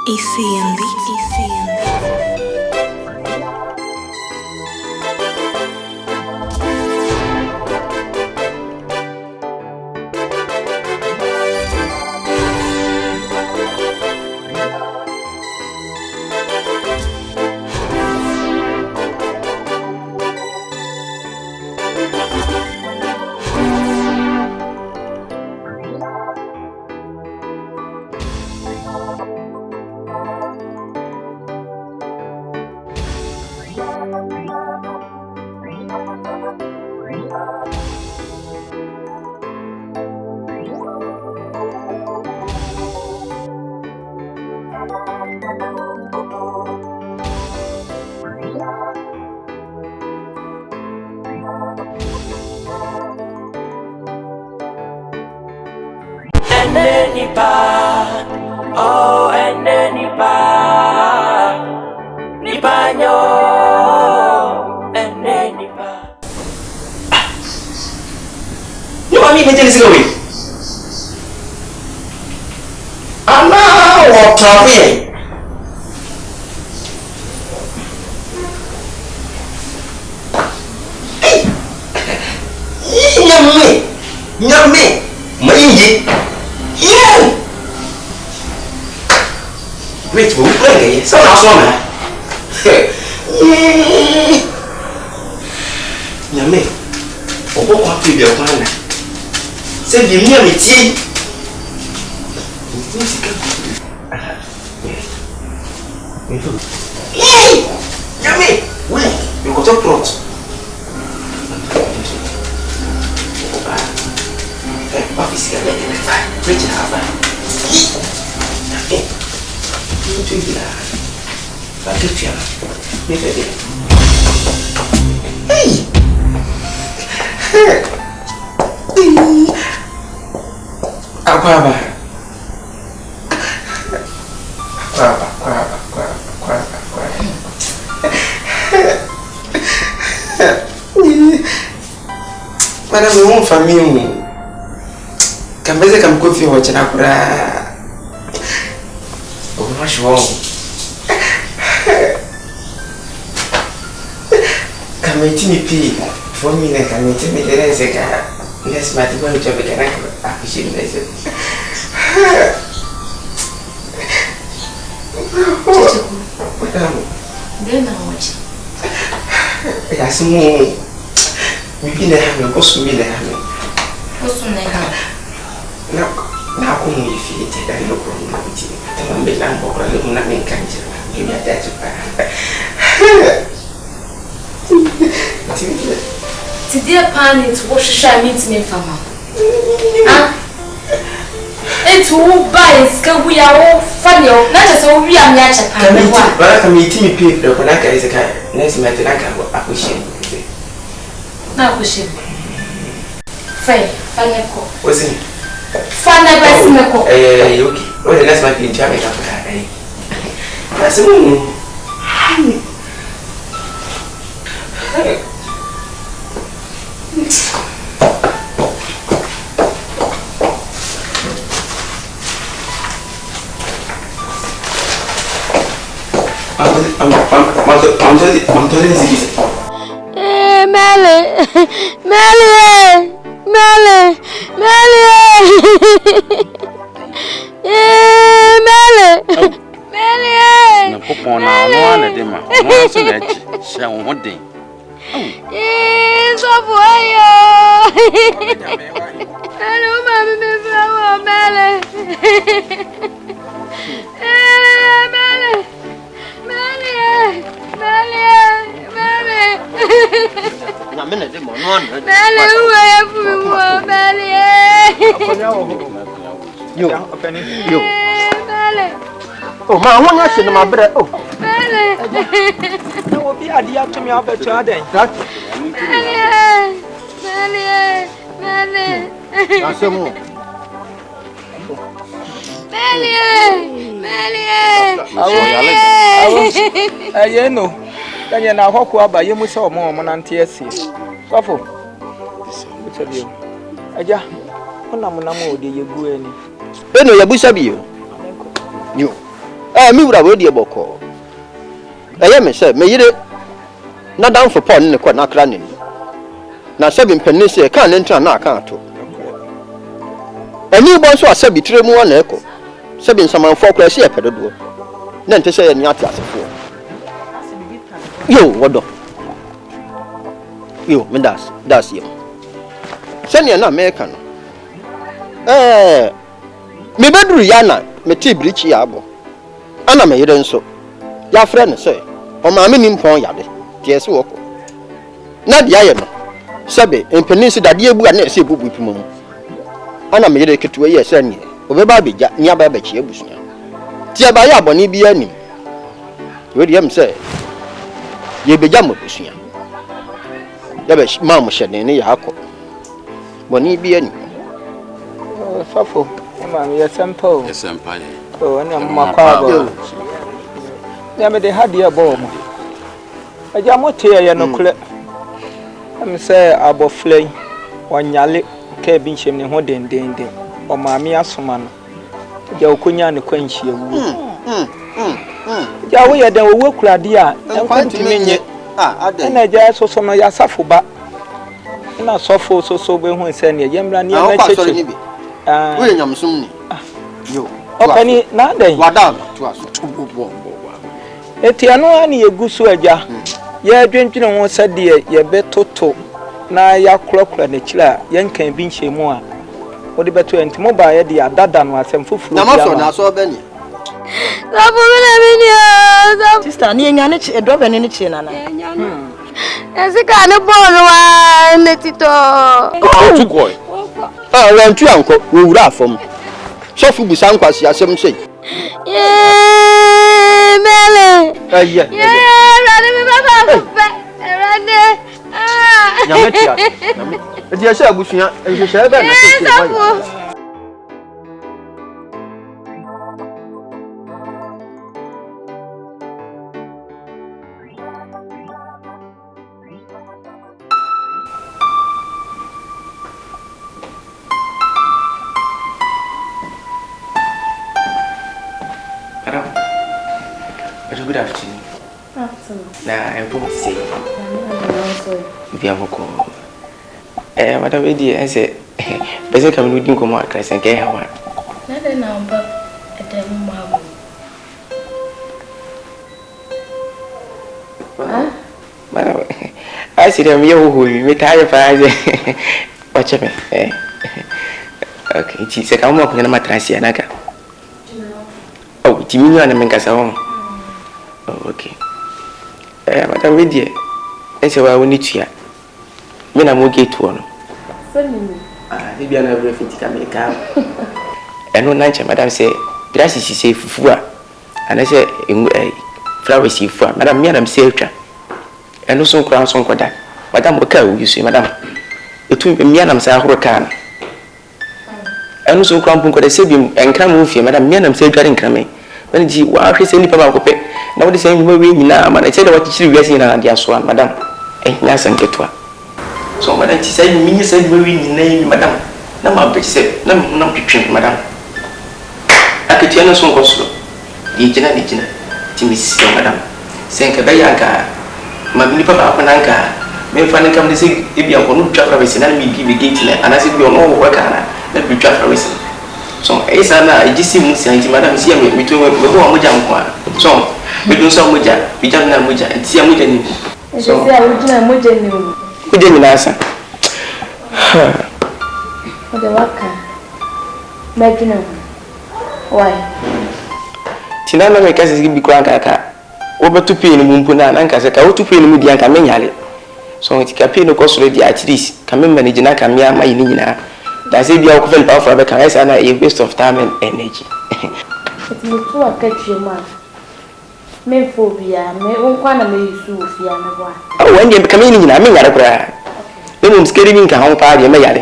ECND. Wait, we'll play. So last one, Yame, Obo want to be a plan. Say, give me a meeting. Yame, wait, you got a plot. Office, get it. Reach it out. Hey! Aquaba. Madam, we won't family. Kambeze kamkofi wachana kura. What's wrong? Come to me, P. For me, I can meet me. There is a car. Yes, my one job can appreciate this. Then I watch. Yes, more. Maybe they have no cost me. They have no. What's on the house? Now, come with it. I look on my team. I'm being unbroken. Nothing can tell. Give me a debt. Today, pan it wash shall meet me, Fama. It's who buys, can we are all funny, not as all we are natural. But I can meet me, people. When I is a guy, next matter, I can appreciate it. Now, push him. Fair, Fanako. What's it? Fanako. Okay. Well, that's my pin. Jamaica. That's a moon. I'm telling you. Mele. Na popona no na de ma. No so na chi. Sha won den. So boyo. Hello mama me flower Mele. Na me na de mo no na. Mele uwe fuwa Mele. Yo. Mele. Oh ma won ya se na ma bre. Oh. Mele. Na obi ade ato me abeto aden. Mele. Na se mo. Mele. Aye no. Kanye na hokwa ba yemu se omo nante asie. Sofo. Bisabio. Aja. Ona mo na mo de yegu ani. Eno ya busa bio. Yo. me would have already a boko. I am a say, may you not down for pond in the corner cranning. Now 7 pennies can't enter an account. A new boss was said between 1 echo. 7 some 4 class here pedal. Then to say any other. You, what do you, that's you. Send you an American. Me bedru yana, me tea breach yabo. Anna me yeden so. Ya friend say, o ma me nimpon yade. Yes wo ko. Na dia ye no. Sabe, empenisi da dia bu na ese bubu pimo. Anna me yede ketuwa ye se ni. Obeba abeja, ni aba ba chi ebusunya. Ti aba ya aboni bi ani. We dem say, ye beja mo busunya. Ya be ma mo hyede ne ya akọ. Boni bi ani. Fafo, I'm a sample. Yes, empire. Oh, and I'm my father. Never they had your bomb. I jam what here, no clip. I'm say about flay, one yali, cabin chimney, holding danger, or mammy asman. Jokunya and quench you. Yahweh, then we work radia, and quite to me. And I just saw some of your suffer. And I saw for so when we send a young man near William Sumni. You. Okay, now then. Madam, to us. Etiano ani egusu aja. Ye dwentwene ho sade ye betoto na ya krokra na chira ye nkan bi nhyemu a. Wo de beto enti mobile ye de adada no asem fufuru. Na maso na so bani. Sabu na mini. Sister, ni enya ne chi do be ne chi nana. Ezika ne bonu wa netito. Tu koi. Rantu anko, wo wura afom. Sofu busa nkwasi asem sei. Mele. Aye. Rade me baba ko fe. Rade. Nyametia. Edi ese abusunya, ehwehwe be na sei. Good afternoon. Now, I'm going to say, we have a call. Madam, I said, Basic come with you, come out, Christ, and get one. Not now, but at the moment. Madam, I see them you who you retire for. Watch me. Okay, she's a come up in a mattress, Naga. Oh, Jimmy, and a Mencasa. Oh, okay. Madam, with you. And so I will need you. When I'm okay to one. Maybe I'm never fit to make up. And one night, Madam say, Grass is safe for. And I say, flowers see for Madam, Madam Seltra. And also crowns on Kodak. Madam Waka, you see, Madam. It will be Mianam Sahuran. And also crown Punko the Sabium and come with you, Madam Mianam Seltra and Crame. When she was any papa. Now the same way now, and I said what she was in and just one, Madam. Ain't nothing to her. So, Madam, she said, me said, we name Madam. No, my bitch said, no, picture, Madam. I could tell no son Goslo. The Jenna, Timmy, Madam. Saying Kabayanka, my papa, Pananka, may finally come to say, if you are going to travel with an enemy, give a gate, and I said, we are no worker, let me travel with him. So, I just see Madam, see me to go on. So, we do some muja, we don't know muja, and see a muja. So, I would do a muja. We didn't answer. What the worker? Magna. Why? Tinana make us give me crank. Over to pay in Mumpuna and Casaka, to pay in Mudian Cameniale. So, it's Capino Cosro at least, come managing a camia, my Nina. That's it, the occupant power of a caress and a waste of time and energy. It's me too, I catch your man. Me phobia, me one me Sophia. Oh, when you're coming in, I mean, I cry. No one's scaring me to home party, my yard.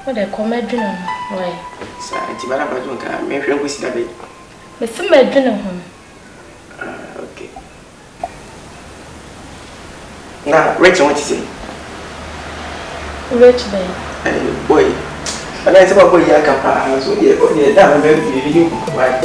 What a comedy, why? Sir, maybe we see that bit. But some bedroom. Okay. Now, Rachel, what you say? Rich bay. Boy, and I said, boy, I can't pass. So, yeah, damn, I'm very you. Why?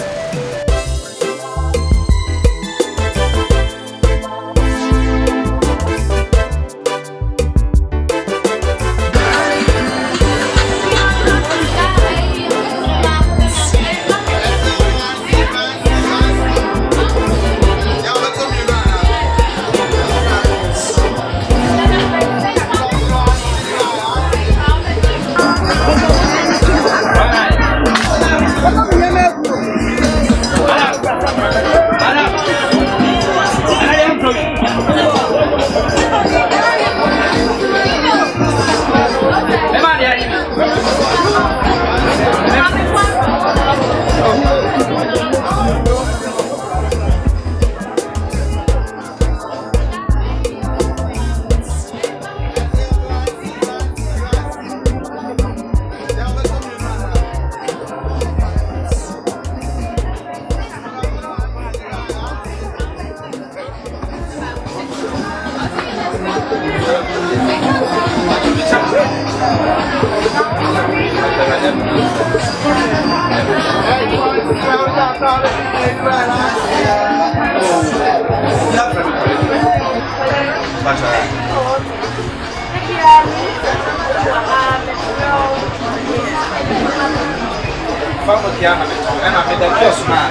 Vamos que ama me toma, ama me dá que osma.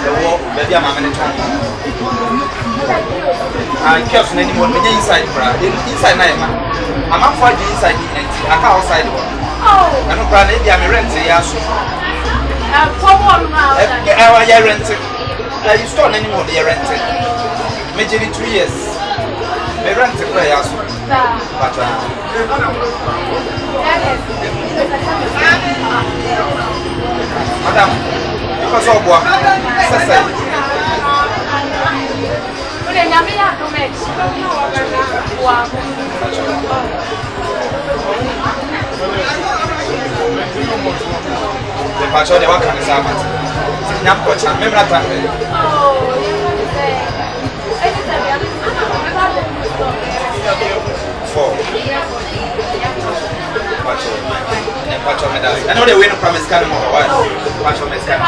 Eu vou beber a mama me toma. Ah, que osma nem mo me inside bra. Inside na ema. Ama for the inside the aka outside one. Oh. I no bra na dia me rent ya so. For one now. I ya rent. You store na anymore the rent. Me give 2 years. Me rent bra ya so. But Madam, because of what? Sasa. Ule nyame ya domet. Wa. The pacho de waka nisama. Nyam ko cha memra tambe. Oh, you say. Pacho me das. I know they win from his kind of what? Pacho me scan.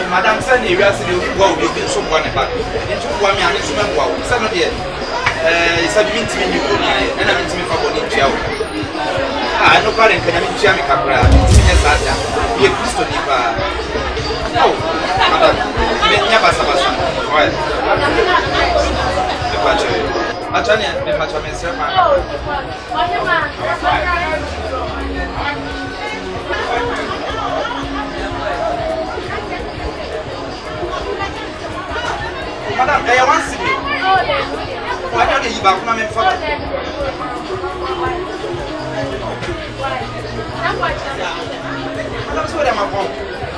Madam said you are still go you can so one back. Into one me and it's not wow. Some of it. It's a mint me you and I mean to me for body jail. Ah, no parent can I mean Jamie Capra. Yes, I am. Christo Nipa. Oh, madam. Never sabasa. Well. Atanya, me pacho me sir. Madam, I want to see. Why don't you back from me for? Madam, so am I from?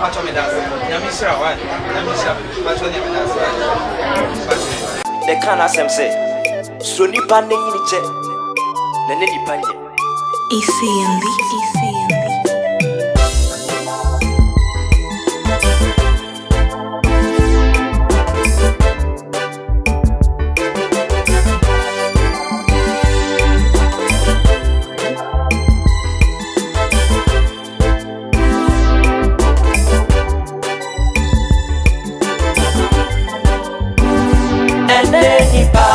Pacho me dance. Yamisha, why? Yamisha, pacho me dance. The can as say, so nipa ne yini che, na ne nipa ye. ECND. And then nipa.